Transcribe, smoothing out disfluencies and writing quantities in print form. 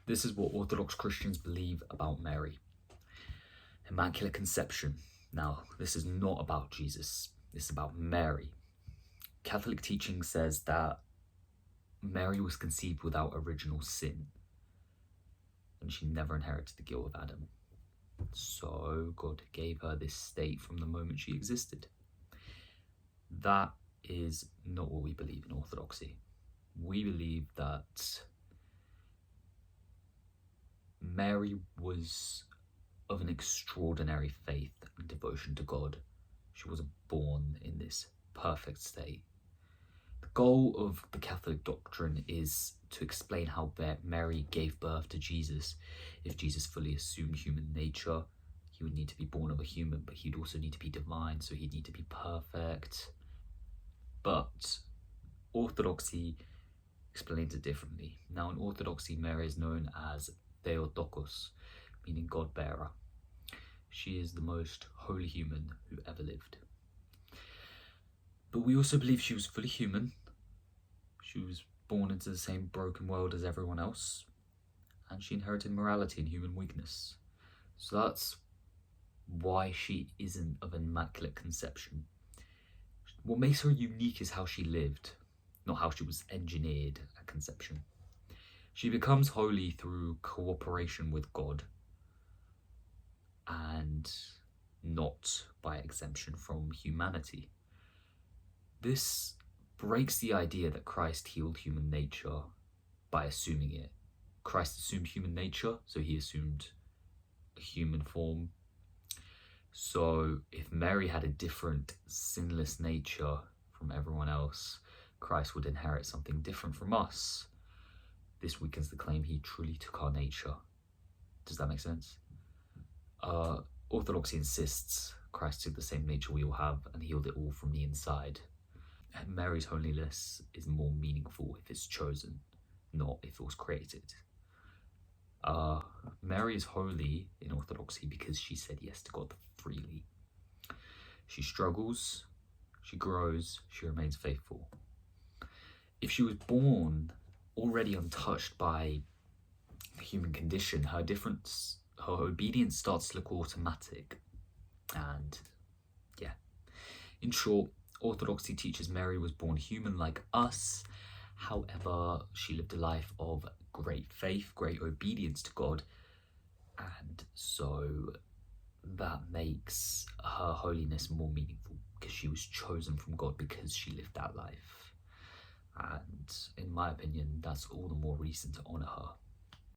This is what Orthodox Christians believe about Mary. Immaculate conception. Now, this is not about Jesus. This is about Mary. Catholic teaching says that Mary was conceived without original sin, and she never inherited the guilt of Adam. So God gave her this state from the moment she existed. That is not what we believe in Orthodoxy. We believe that Mary was of an extraordinary faith and devotion to God. She wasn't born in this perfect state. The goal of the Catholic doctrine is to explain how Mary gave birth to Jesus. If Jesus fully assumed human nature, he would need to be born of a human, but he'd also need to be divine, so he'd need to be perfect. But Orthodoxy explains it differently. Now, in Orthodoxy, Mary is known as Theotokos, meaning God-bearer. She is the most holy human who ever lived. But we also believe she was fully human. She was born into the same broken world as everyone else, and she inherited morality and human weakness. So that's why she isn't of immaculate conception. What makes her unique is how she lived, not how she was engineered at conception. She becomes holy through cooperation with God and not by exemption from humanity. This breaks the idea that Christ healed human nature by assuming it. Christ assumed human nature, so he assumed a human form. So if Mary had a different sinless nature from everyone else, Christ would inherit something different from us. This weakens the claim he truly took our nature. Does that make sense? Orthodoxy insists Christ took the same nature we all have and healed it all from the inside. And Mary's holiness is more meaningful if it's chosen, not if it was created. Mary is holy in Orthodoxy because she said yes to God freely. She struggles, she grows, she remains faithful. If she was born already untouched by the human condition, her obedience starts to look automatic. And yeah, in short, Orthodoxy teaches Mary was born human like us. However, she lived a life of great faith, great obedience to God, and so that makes her holiness more meaningful because she was chosen from God because she lived that life. And in my opinion, that's all the more reason to honour her.